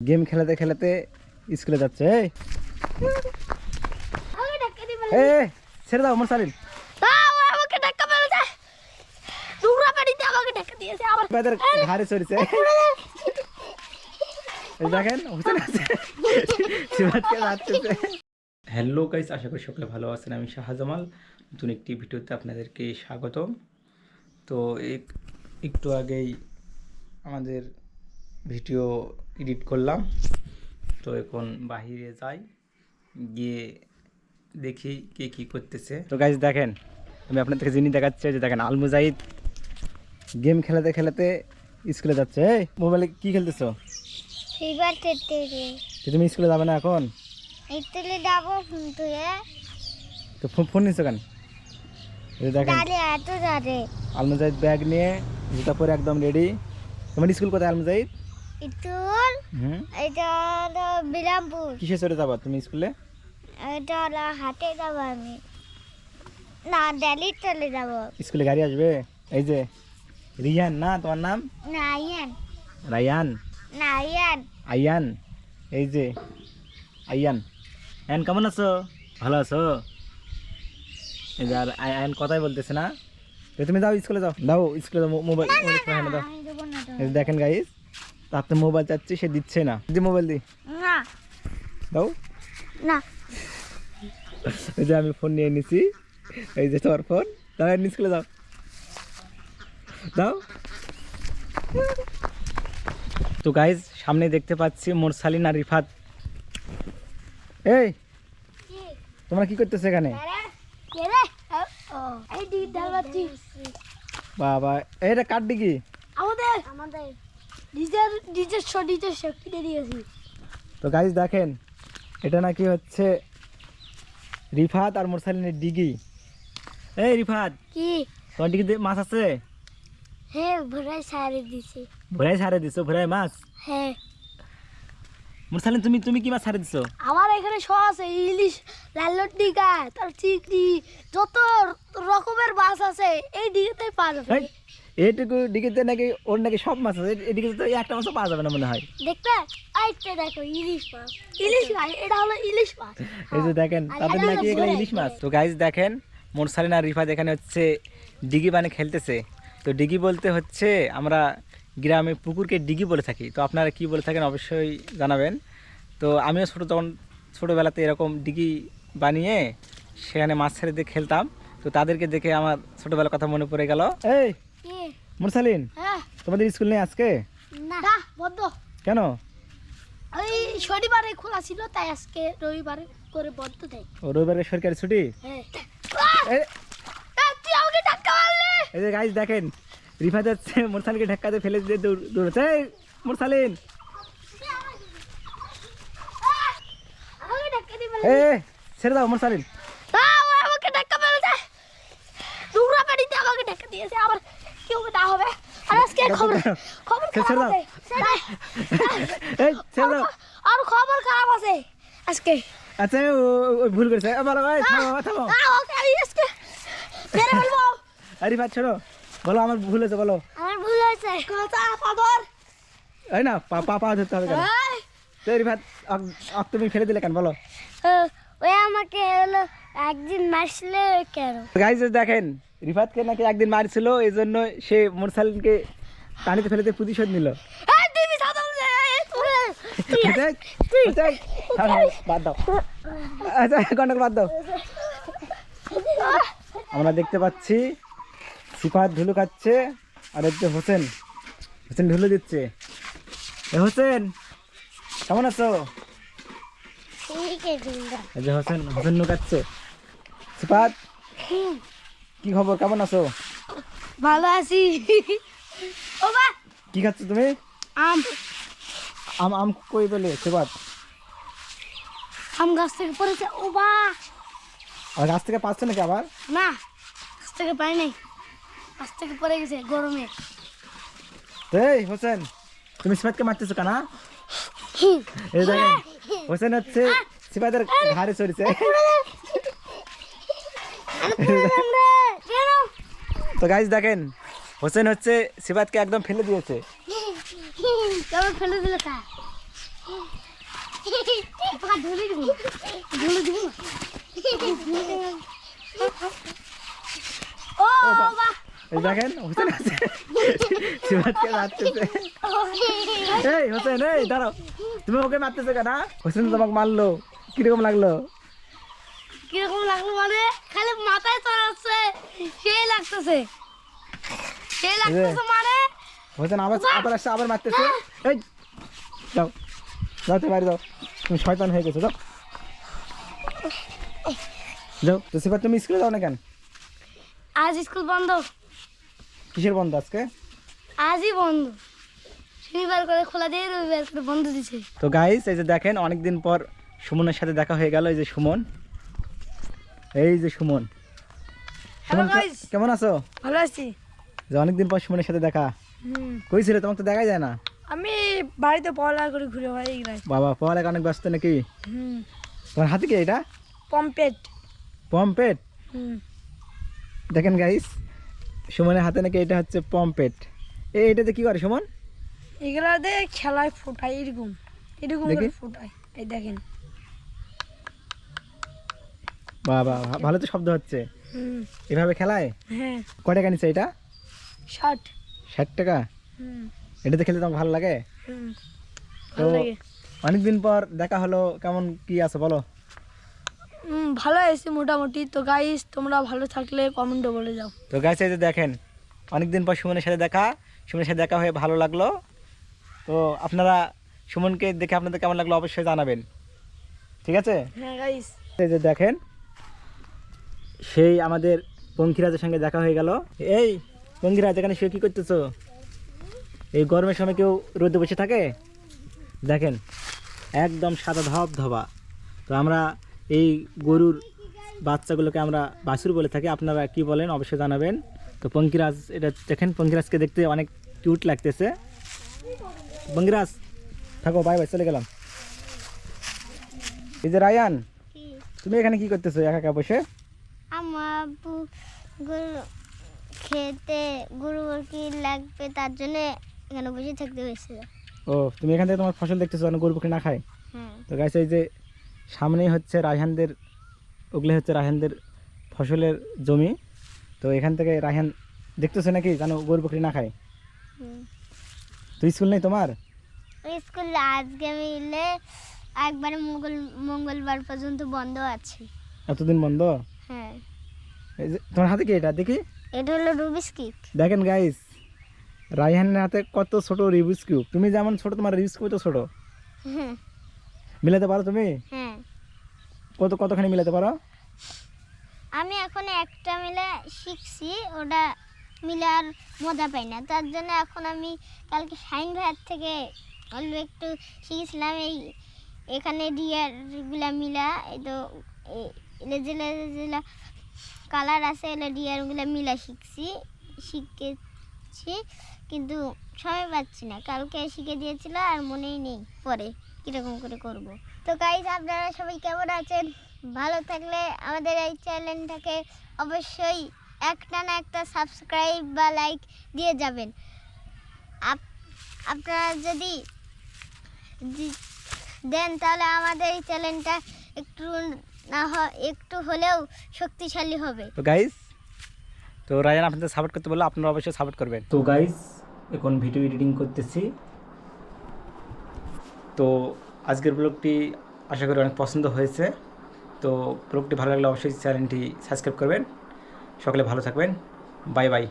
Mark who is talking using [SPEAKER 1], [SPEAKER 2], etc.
[SPEAKER 1] Game खेलाते खेलाते स्कूले যাচ্ছে এই ছেড়ে দাও মোরসালিন
[SPEAKER 2] আমাকে ধাক্কা মেরেছে নোংরা পানিতে আমাকে ধাক্কা দিয়েছে আবার
[SPEAKER 1] বাইদের ঘাড়ে চড়ছে এই দেখেন হোসেন আছে সিরাজকে যাচ্ছে হ্যালো গাইস আশা করি সকলে ভালো আছেন আমি শাহজামাল নতুন একটি ভিডিওতে আপনাদেরকে স্বাগতম তো একটু আগেই আমাদের ভিডিও এডিট করলাম তো এখন বাইরে যাই গিয়ে দেখি কে কি করতেছে তো গাইস দেখেন আমি আপনাদেরকে জিনিস দেখাচ্ছি যে দেখেন আল মুজাহিদ গেম খেলাতে খেলাতে স্কুলে যাচ্ছে এই মোবাইলে কি খেলতেছো
[SPEAKER 2] ফিভার তেতে
[SPEAKER 1] তুমি স্কুলে যাবে না এখন
[SPEAKER 2] ইতলে যাবো তুই
[SPEAKER 1] তো ফোন নিছো কেন এই দেখেন
[SPEAKER 2] ডালে এত যাবে
[SPEAKER 1] আল মুজাহিদ ব্যাগ নিয়ে জুতা পরে একদম রেডি তোমার স্কুল কোথায় আল মুজাহিদ
[SPEAKER 2] ইতুল এটা হলো বিরামপুর
[SPEAKER 1] কিসে চড়ে যাবা তুমি স্কুলে
[SPEAKER 2] এটা হলো হাটে যাবো আমি না দিল্লি চলে যাবো
[SPEAKER 1] স্কুলে গাড়ি আসবে এই যে রিয়ান না তোমার নাম
[SPEAKER 2] নাইয়ান
[SPEAKER 1] রায়ান
[SPEAKER 2] নাইয়ান
[SPEAKER 1] আয়ান এই যে আয়ান আয়ান কেমন আছো ভালো আছো এই যে আর আয়ান কথাই বলতেছে না তো তুমি যাও স্কুলে যাও দাও স্কুলে মোবাইল দাও
[SPEAKER 2] আমি দেবো না তো
[SPEAKER 1] এই যে দেখেন গাইস তাতে মোবাইল চাচ্ছি সে দিচ্ছে না দি মোবাইল দি
[SPEAKER 2] না
[SPEAKER 1] দাও
[SPEAKER 2] না
[SPEAKER 1] এই যে আমি ফোন নিয়ে নিছি এই যে তোমার ফোন দাও স্কুলে যাও দাও তো গাইজ সামনে দেখতে পাচ্ছি মোরসালিন আর রিফাত এই তোমরা কি করতেছো এখানে
[SPEAKER 2] কে রে এই দি দালবাতি
[SPEAKER 1] বাবা এটা কাট ডিগি
[SPEAKER 2] আমাদের ডিজের শক্তি দিয়েছি
[SPEAKER 1] তো গাইজ দেখেন এটা নাকি হচ্ছে রিফাত আর মোরসালিনের ডিগি এই রিফাত
[SPEAKER 2] কি
[SPEAKER 1] তোমার ডিগিতে মাছ আছে
[SPEAKER 2] হ্যাঁ ভরাই সারে দিছি
[SPEAKER 1] ভরাই সারে দিছো ভরাই মাছ
[SPEAKER 2] হ্যাঁ
[SPEAKER 1] মোরসালিন তুমি কি মাছ সারে দিছো
[SPEAKER 2] আমার এখানে সব আছে ইলিশ লালট ডিগা তার চিংড়ি যত রকমের মাছ আছে এই ডিগাতে পাওয়া যাবে
[SPEAKER 1] এই, এইটুকু ডিগিতে নাকি ওর নাকি সব মাছ আছে এদিকে তো একটা মাছও পাওয়া যাবে না মনে হয়
[SPEAKER 2] দেখবে এইটা দেখো ইলিশ মাছ এটা হলো ইলিশ মাছ
[SPEAKER 1] এই যে দেখেন তাদের নাকি এখানে ইলিশ মাছ তো গাইজ দেখেন মোরসালিন আর রিফাত এখানে হচ্ছে ডিগি বানিয়ে খেলতেছে তো ডিগি বলতে হচ্ছে আমরা গ্রামে পুকুরকে ডিগি বলে থাকি তো আপনারা কি বলে থাকেন অবশ্যই জানাবেন তো আমিও তখন ছোটোবেলাতে এরকম ডিগি বানিয়ে সেখানে মাছ ছেড়ে দিয়ে খেলতাম তো তাদেরকে দেখে আমার ছোটোবেলার কথা মনে পড়ে গেল এই
[SPEAKER 2] কি
[SPEAKER 1] মোরসালিন
[SPEAKER 2] হ্যাঁ
[SPEAKER 1] তোমাদের স্কুল নেই আজকে
[SPEAKER 2] না বন্ধ
[SPEAKER 1] কেন
[SPEAKER 2] ওই শনিবারে খোলা ছিল তাই আজকে রবিবারে করে বন্ধ দেয়
[SPEAKER 1] ও রবিবারে সরকারি ছুটি
[SPEAKER 2] হ্যাঁ
[SPEAKER 1] এই
[SPEAKER 2] তুই আমাকে ধাক্কা মারলি
[SPEAKER 1] এই যে গাইজ দেখেন রিফাত যাচ্ছে মোরসালিনকে ধাক্কাতে ফেলে দিয়ে দৌড়াচ্ছে এই মোরসালিন
[SPEAKER 2] আমাকে ধাক্কা দিবে
[SPEAKER 1] এ ছেড়ে দাও মোরসালিন
[SPEAKER 2] আমাকে ধাক্কা মেরেছে নোংরা পানিতে আমাকে ধাক্কা দিয়েছে আবার কি হবে না হবে আর আজকে খবর
[SPEAKER 1] ছেড়ে দাও এই ছেড়ে দাও
[SPEAKER 2] আর খবর খারাপ আছে আজকে
[SPEAKER 1] আচ্ছা ওই ভুল করেছে বলো ভাই থামো
[SPEAKER 2] ওকে আমি আজকে মেরে ফেলবো
[SPEAKER 1] আরে ভাই ছোড়ো বলো আমার ভুল হয়েছে বলো
[SPEAKER 2] আমার ভুল হয়েছে কথা পাগল
[SPEAKER 1] এই না পা ধরতে হবে কেন তো রিফাত তুমি ফেলে দিলে কেন বলো
[SPEAKER 2] ওই আমাকে হলো একদিন মারছিলে কেন
[SPEAKER 1] গাইজ দেখেন রিফাতকে নাকি একদিন মারছিল এই জন্য সে মোরসালিনকে পানিতে ফেলে দিয়ে প্রতিশোধ নিল বাদ দাও আচ্ছা কন্টাক্ট বাদ দাও আমরা দেখতে পাচ্ছি সিফাত ধুলো খাচ্ছে আর হচ্ছে হোসেন ধুলো দিচ্ছে এ হোসেন কেমন আছো এই যে হোসেন নুকাচ্ছে সিফাত কি খবর কেমন আছো
[SPEAKER 2] ভালো আছি ও বা
[SPEAKER 1] কি খাচ্ছ তুমি
[SPEAKER 2] আম
[SPEAKER 1] আম কই বলে সিফাত
[SPEAKER 2] আম গাছ থেকে পড়েছে ও বা
[SPEAKER 1] আর গাছ থেকে পাচ্ছে নাকি আবার
[SPEAKER 2] না গাছ থেকে পাই নাই গাছ থেকে পড়ে গেছে গরমে
[SPEAKER 1] এই হোসেন তুমি সিফাতকে মারতেছো কেন এই দেখেন হোসেন হচ্ছে সিফাতের ঘাড়ে চড়ছে তো গাইজ দেখেন হোসেন হচ্ছে সিফাতকে একদম ফেলে দিয়েছে
[SPEAKER 2] কেমন ফেলে দিলে তা ধরে দিব ধরে দিব ও বাবা
[SPEAKER 1] এই দেখেন হোসেন আছে সিবাতকে মারতেছে এই হোসেন এই দাঁড়াও তুমি ওকে মারতেছো কেন হোসেন তোমাকে মারলো কিরকম লাগলো
[SPEAKER 2] কিরকম লাগলো মানে খালি মাথায় চড়াচ্ছে সেই লাগতেছে মানে
[SPEAKER 1] হোসেন আবার আবার আসছে আবার মারতেছে এই যাও যাও তো বাড়ি যাও তুমি শয়তান হয়ে গেছো যাও যাও তো সিবাত তুমি স্কুলে যাও না কেন
[SPEAKER 2] আজ স্কুল বন্ধ
[SPEAKER 1] কিসের বন্ধ আজকে
[SPEAKER 2] আজই বন্ধ শনিবার করে খোলা দিয়ে রবিবার করে বন্ধ দিছে
[SPEAKER 1] তো গাইস এই যে দেখেন অনেকদিন পর সুমনের সাথে দেখা হয়ে গেল এই যে সুমন এই যে সুমন সুমন
[SPEAKER 2] guys.
[SPEAKER 1] কেমন আছো
[SPEAKER 2] ভালো আছি
[SPEAKER 1] যে অনেকদিন পর সুমনের সাথে দেখা কই ছিলে তোমাকে তো দেখাই যায় না
[SPEAKER 2] আমি বাড়িতে পড়ালেখা করে ঘুরে বেড়াই গেলাম
[SPEAKER 1] বাবা পড়ালেখা অনেক ব্যস্ত নাকি তোমার হাতে কি এটা
[SPEAKER 2] পম্পেট
[SPEAKER 1] পম্পেট দেখেন গাইস সুমনের হাতে নাকি এটা হচ্ছে পম্পেট এইটাতে কি করে সুমন
[SPEAKER 2] এগুলাতে খেলায় ফোটায় এরকম এরকম
[SPEAKER 1] দেখি।
[SPEAKER 2] করে ফোটায় এই দেখেন
[SPEAKER 1] বাবা ভালো তো শব্দ হচ্ছে এভাবে খেলায়
[SPEAKER 2] হ্যাঁ
[SPEAKER 1] কয় টাকা নিচ্ছে এটা
[SPEAKER 2] 60
[SPEAKER 1] 60 টাকা এটাতে খেলতে তোমার ভালো লাগে তো
[SPEAKER 2] ভালো লাগে
[SPEAKER 1] অনেকদিন পর দেখা হলো কেমন কি আছে বলো
[SPEAKER 2] ভালো হয়েছে মোটামুটি তো গাইস তোমরা ভালো থাকলে কমেন্টে বলে যাও
[SPEAKER 1] তো গাইস এই যে দেখেন অনেকদিন পর সুমনের সাথে দেখা হয়ে ভালো লাগলো তো আপনারা সুমনকে দেখে আপনাদের কেমন লাগলো অবশ্যই জানাবেন ঠিক আছে
[SPEAKER 2] হ্যাঁ গাইস
[SPEAKER 1] এই যে দেখেন সেই আমাদের পঙ্খিরাজের সঙ্গে দেখা হয়ে গেল এই পঙ্খিরাজ এখানে শুয়ে কী করতেছো এই গরমের সময় কেউ রোদে বসে থাকে দেখেন একদম সাদা ধবা তো আমরা এই গরুর বাচ্চাগুলোকে আমরা বাছুর বলে থাকি আপনারা কি বলেন অবশ্যই জানাবেন তো পঙ্খিরাজ এটা দেখেন পঙ্খিরাজকে দেখতে অনেক কিউট লাগতেছে পঙ্খিরাজ থাকো বাই বাই চলে গেলাম এই যে রায়ান তুমি এখানে কি করতেছো একা একা বসে
[SPEAKER 3] আমার গরু খেতে গরু কি লাগবে তার জন্য এখানে বসে থাকতে হয়েছে
[SPEAKER 1] ও তুমি এখান থেকে তোমার ফসল দেখতেছো যেন গরু পক্ষে না খায়
[SPEAKER 3] হ্যাঁ
[SPEAKER 1] তো গাইছে এই যে সামনেই হচ্ছে রায়হানদের ওগুলো হচ্ছে রায়হানদের ফসলের জমি তো এখান থেকে রায়হান দেখতেছো নাকি যেন গরু পক্ষে না খায় তো স্কুল নেই তোমার
[SPEAKER 3] স্কুল আজকে মিলে একবারে মঙ্গলবার পর্যন্ত বন্ধ আছে
[SPEAKER 1] এতদিন বন্ধ
[SPEAKER 3] হ্যাঁ
[SPEAKER 1] এই যে তোমার হাতে কি এটা দেখি
[SPEAKER 3] এটা হলো রুবিস কিউব
[SPEAKER 1] দেখেন গাইস রায়হানের হাতে কত ছোট রিবিস কিউব তুমি যেমন ছোট তোমার রিবিস কিউব তো ছোট
[SPEAKER 3] হ্যাঁ
[SPEAKER 1] মিলাতে পারো তুমি
[SPEAKER 3] হ্যাঁ
[SPEAKER 1] কতখানি মিলাতে পারো
[SPEAKER 3] আমি এখন একটা মিলে শিখছি ওটা মিলে আর মজা পাই না তার জন্য এখন আমি কালকে শাইন ভাইয়ের থেকে অল্প একটু শিখেছিলাম এখানে ডিয়ারগুলা মিলা এই তো যেগুলা কালার আছে এগুলো ডিয়ারগুলো মিলা শিখেছি কিন্তু সময় পাচ্ছি না কালকে শিখে দিয়েছিল আর মনেই নেই পরে কীরকম করে করব তো গাইস আপনারা সবাই কেমন আছেন ভালো থাকলে আমাদের এই চ্যানেলটাকে অবশ্যই একটা না একটা সাবস্ক্রাইব বা লাইক দিয়ে যাবেন আপনারা যদি দেন তাহলে আমাদের এই চ্যানেলটা একটু হলেও শক্তিশালী হবে
[SPEAKER 1] তো গাইস তো রায়ান আপনাদের সাপোর্ট করতে বললো আপনারা অবশ্যই সাপোর্ট করবেন তো গাইস এখন ভিডিও এডিটিং করতেছি তো আজকের ব্লগটি আশা করি অনেক পছন্দ হয়েছে তো ব্লগটি ভালো লাগলে অবশ্যই চ্যানেলটি সাবস্ক্রাইব করবেন সকলে ভালো থাকবেন বাই বাই